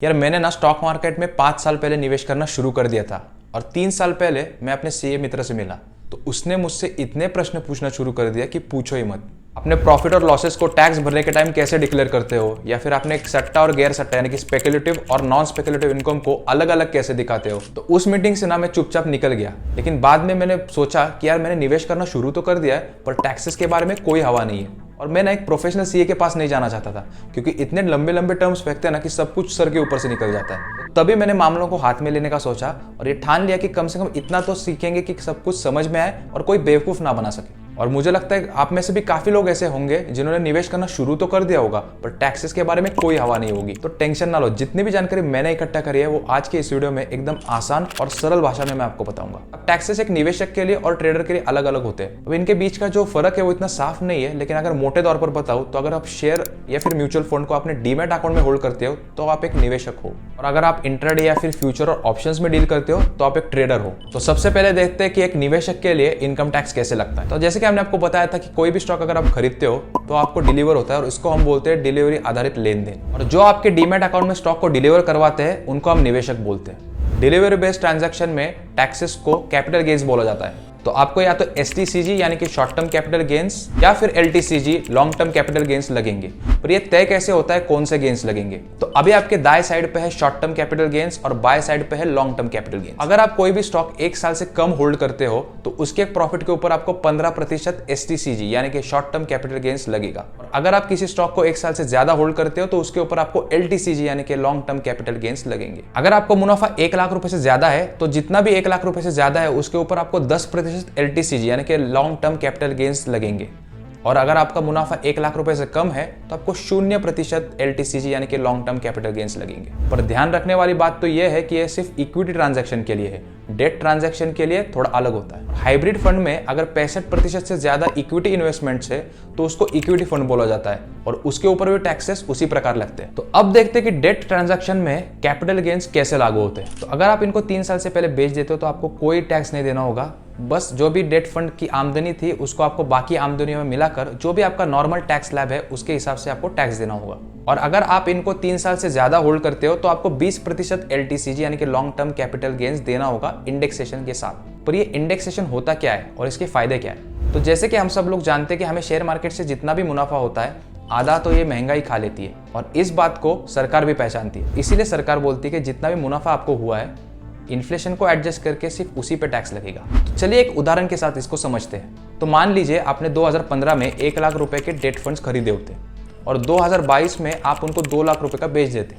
यार मैंने ना स्टॉक मार्केट में 5 साल पहले निवेश करना शुरू कर दिया था और 3 साल पहले मैं अपने सीए मित्र से मिला तो उसने मुझसे इतने प्रश्न पूछना शुरू कर दिया कि पूछो ही मत। अपने प्रॉफिट और लॉसेस को टैक्स भरने के टाइम कैसे डिक्लेयर करते हो, या फिर आपने एक सट्टा और गैर सट्टा यानी कि स्पेकुलेटिव और नॉन स्पेकुलेटिव इनकम को अलग अलग कैसे दिखाते हो। तो उस मीटिंग से ना मैं चुपचाप निकल गया, लेकिन बाद में मैंने सोचा कि यार मैंने निवेश करना शुरू तो कर दिया है पर टैक्सेस के बारे में कोई हवा नहीं है। और मैं ना एक प्रोफेशनल सीए के पास नहीं जाना चाहता था क्योंकि इतने लंबे लंबे टर्म्स फेंकते हैं ना कि सब कुछ सर के ऊपर से निकल जाता है। तभी मैंने मामलों को हाथ में लेने का सोचा और ये ठान लिया कि कम से कम इतना तो सीखेंगे कि सब कुछ समझ में आए और कोई बेवकूफ ना बना सके। और मुझे लगता है आप में से भी काफी लोग ऐसे होंगे जिन्होंने निवेश करना शुरू तो कर दिया होगा पर टैक्सेस के बारे में कोई हवा नहीं होगी। तो टेंशन ना लो, जितनी भी जानकारी मैंने इकट्ठा करी है वो आज के इस वीडियो में एकदम आसान और सरल भाषा में मैं आपको बताऊंगा। अब टैक्सेस एक निवेशक के लिए और ट्रेडर के लिए अलग अलग होते हैं। अब इनके बीच का जो फर्क है वो इतना साफ नहीं है, लेकिन अगर मोटे तौर पर बताऊं तो अगर आप शेयर या फिर म्यूचुअल फंड को अपने डीमैट अकाउंट में होल्ड करते हो तो आप एक निवेशक हो, और अगर आप इंट्राडे या फिर फ्यूचर और ऑप्शंस में डील करते हो तो आप एक ट्रेडर हो। तो सबसे पहले देखते हैं कि एक निवेशक के लिए इनकम टैक्स कैसे लगता है। तो जैसे कि हमने आपको बताया था कि कोई भी स्टॉक अगर आप खरीदते हो तो आपको डिलीवर होता है और इसको हम बोलते हैं डिलीवरी आधारित लेन देन। और जो आपके डीमैट अकाउंट में स्टॉक को डिलीवर करवाते हैं उनको हम निवेशक बोलते हैं। डिलीवरी बेस्ड ट्रांजैक्शन में टैक्सेस को कैपिटल गेन्स बोला जाता है। तो आपको या तो एसटीसीजी यानी कि शॉर्ट टर्म कैपिटल गेन्स या फिर LTCG long term capital gains लगेंगे। पर ये तय कैसे होता है कौन से गेन्स लगेंगे? तो अभी आपके दाएं साइड पे है शॉर्ट टर्म कैपिटल गेन्स और बाएं साइड पे है लॉन्ग टर्म कैपिटल गेन्स। अगर आप कोई भी स्टॉक 1 साल से कम होल्ड करते हो तो उसके प्रॉफिट के ऊपर आपको 15% एसटीसीजी यानी कि शॉर्ट टर्म कैपिटल गेन्स लगेगा। और अगर आप किसी स्टॉक को 1 साल से ज्यादा होल्ड करते हो तो उसके ऊपर आपको एलटीसीजी यानी कि लॉन्ग टर्म कैपिटल गेन्स लगेंगे। अगर आपको मुनाफा 1 लाख रुपए से ज्यादा है तो जितना भी 1 लाख रुपए से ज्यादा है उसके ऊपर आपको 10% एलटीसीजी यानी कि लॉन्ग टर्म कैपिटल गेन्स लगेंगे। और अगर आपका मुनाफा 1 लाख रुपए से कम है तो आपको 0% एलटीसीजी यानी कि लॉन्ग टर्म कैपिटल गेन्स लगेंगे। पर ध्यान रखने वाली बात तो यह है कि यह सिर्फ इक्विटी ट्रांजैक्शन के लिए है, डेट ट्रांजैक्शन के लिए थोड़ा अलग होता है। हाइब्रिड फंड में अगर 65% से ज्यादा इक्विटी इन्वेस्टमेंट्स है तो उसको इक्विटी फंड बोला जाता है और उसके ऊपर भी टैक्सेस उसी प्रकार लगते हैं। तो अब देखते हैं कि डेट ट्रांजैक्शन में कैपिटल गेन्स कैसे लागू होते हैं। तो अगर आप इनको 3 साल से पहले बेच देते हो तो आपको कोई टैक्स नहीं देना होगा। बस जो भी डेट फंड की आमदनी थी उसको आपको बाकी आमदनियों में मिलाकर जो भी आपका नॉर्मल टैक्स स्लैब है उसके हिसाब से आपको टैक्स देना होगा। और अगर आप इनको 3 साल से ज्यादा होल्ड करते हो तो आपको 20% एलटीसीजी यानी कि लॉन्ग टर्म कैपिटल गेन्स देना होगा इंडेक्सेशन के साथ। पर ये इंडेक्सेशन होता क्या है और इसके फायदे क्या है? तो जैसे कि हम सब लोग जानते हैं कि हमें शेयर मार्केट से जितना भी मुनाफा होता है आधा तो ये महंगाई खा लेती है, और इस बात को सरकार भी पहचानती है। इसीलिए सरकार बोलती है कि जितना भी मुनाफा आपको हुआ है इन्फ्लेशन को एडजस्ट करके सिर्फ उसी पे टैक्स लगेगा। तो चलिए एक उदाहरण के साथ इसको समझते हैं। तो मान लीजिए आपने 2015 में 1 लाख रुपए के डेट फंड्स खरीदे होते और 2022 में आप उनको 2 लाख रुपए का बेच देते,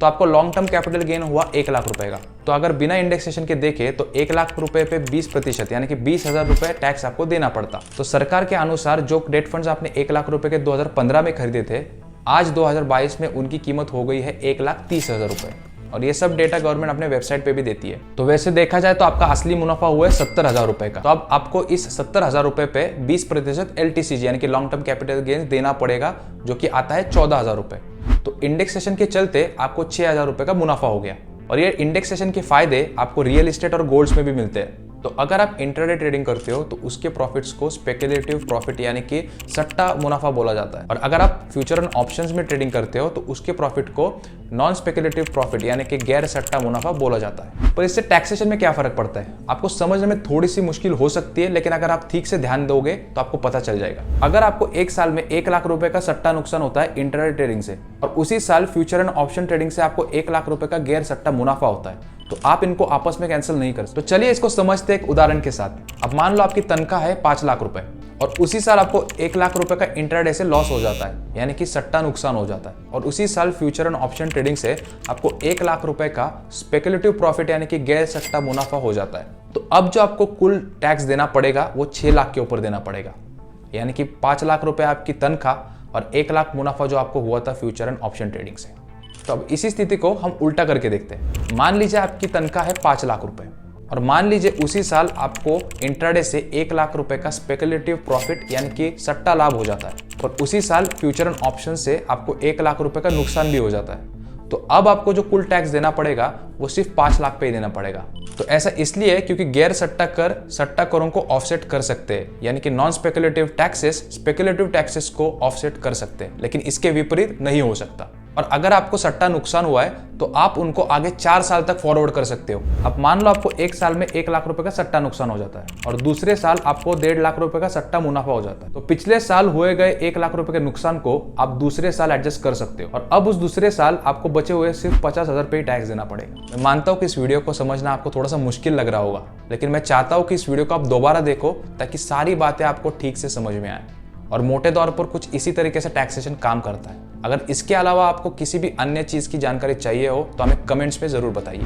तो आपको लॉन्ग टर्म कैपिटल गेन हुआ 1 लाख रुपए का। तो अगर बिना इंडेक्सेशन के देखें तो 1 लाख रुपए पे 20% यानी कि 20,000 रुपए टैक्स आपको देना पड़ता। तो सरकार के अनुसार जो डेट फंड्स आपने 1 लाख रुपए के 2015 में खरीदे थे, आज 2022 में उनकी कीमत हो गई है 1,30,000 रुपए। और ये सब डेटा गवर्नमेंट अपने वेबसाइट पे भी देती है। तो वैसे देखा जाए तो आपका असली मुनाफा हुआ है 70,000 रुपए का। तो अब आपको इस 70,000 रुपए पे 20% एलटीसीजी यानी कि लॉन्ग टर्म कैपिटल गेन्स देना पड़ेगा, जो कि आता है 14,000 रुपए। तो इंडेक्सेशन के चलते आपको 6,000 रुपए का मुनाफा हो गया। और ये इंडेक्सेशन के फायदे आपको रियल एस्टेट और गोल्ड्स में भी मिलते हैं। तो अगर आप इंट्राडे ट्रेडिंग करते हो तो उसके प्रॉफिट्स को स्पेकुलेटिव प्रॉफिट यानी कि सट्टा मुनाफा बोला जाता है। और अगर आप फ्यूचर एंड ऑप्शंस में ट्रेडिंग करते हो तो उसके प्रॉफिट को नॉन स्पेकुलेटिव प्रॉफिट यानी कि गैर सट्टा मुनाफा बोला जाता है। पर इससे टैक्सेशन में क्या फर्क पड़ता है आपको समझने में थोड़ी सी मुश्किल हो सकती है, लेकिन अगर आप ठीक से ध्यान दोगे तो आपको पता चल जाएगा। अगर आपको 1 साल में 1 लाख रुपए का सट्टा नुकसान होता है इंट्राडे ट्रेडिंग से, और उसी साल फ्यूचर एंड ऑप्शन ट्रेडिंग से आपको 1 लाख रुपए का गैर सट्टा मुनाफा होता है, तो आप इनको आपस में कैंसिल नहीं कर सकते। तो चलिए इसको समझते हैं एक उदाहरण के साथ। अब मान लो आपकी तनख्वाह है 5 लाख रुपए और उसी साल आपको 1 लाख रुपए का इंट्राडे से लॉस हो जाता है यानी कि सट्टा नुकसान हो जाता है, और उसी साल फ्यूचर एंड ऑप्शन ट्रेडिंग से आपको 1 लाख रुपए का स्पेकुलेटिव प्रॉफिट यानी कि गैर सट्टा मुनाफा हो जाता है। तो अब जो आपको कुल टैक्स देना पड़ेगा वो 6 लाख के ऊपर देना पड़ेगा, यानी कि 5 लाख रुपए आपकी तनख्वाह और 1 लाख मुनाफा जो आपको हुआ था फ्यूचर एंड ऑप्शन ट्रेडिंग से। तो अब इसी स्थिति को हम उल्टा करके देखते हैं। मान लीजिए आपकी तनख्वाह है 5 लाख रुपए और मान लीजिए उसी साल आपको इंट्राडे से 1 लाख रुपए का स्पेकुलेटिव प्रॉफिट यानी कि सट्टा लाभ हो जाता है, और उसी साल फ्यूचर एंड ऑप्शन से आपको 1 लाख रुपए का नुकसान भी हो जाता है। तो अब आपको जो कुल टैक्स देना पड़ेगा वो सिर्फ 5 लाख पे ही देना पड़ेगा। तो ऐसा इसलिए क्योंकि गैर सट्टा कर सट्टा करों को ऑफसेट कर सकते हैं, यानी कि non speculative taxes speculative taxes को ऑफसेट कर सकते हैं, लेकिन इसके विपरीत नहीं हो सकता। और अगर आपको सट्टा नुकसान हुआ है तो आप उनको आगे 4 साल तक फॉरवर्ड कर सकते हो। अब मान लो आपको एक साल में 1 लाख रुपए का सट्टा नुकसान हो जाता है और दूसरे साल आपको 1.5 लाख रुपए का सट्टा मुनाफा हो जाता है, तो पिछले साल हुए गए 1 लाख रुपए के नुकसान को आप दूसरे साल एडजस्ट कर सकते हो और अब उस दूसरे साल आपको बचे हुए सिर्फ 50,000 रुपए टैक्स देना पड़ेगा। मैं मानता हूँ कि इस वीडियो को समझना आपको थोड़ा सा मुश्किल लग रहा होगा, लेकिन मैं चाहता हूँ कि इस वीडियो को आप दोबारा देखो ताकि सारी बातें आपको ठीक से समझ में आए। और मोटे तौर पर कुछ इसी तरीके से टैक्सेशन काम करता है। अगर इसके अलावा आपको किसी भी अन्य चीज की जानकारी चाहिए हो तो हमें कमेंट्स में जरूर बताइए।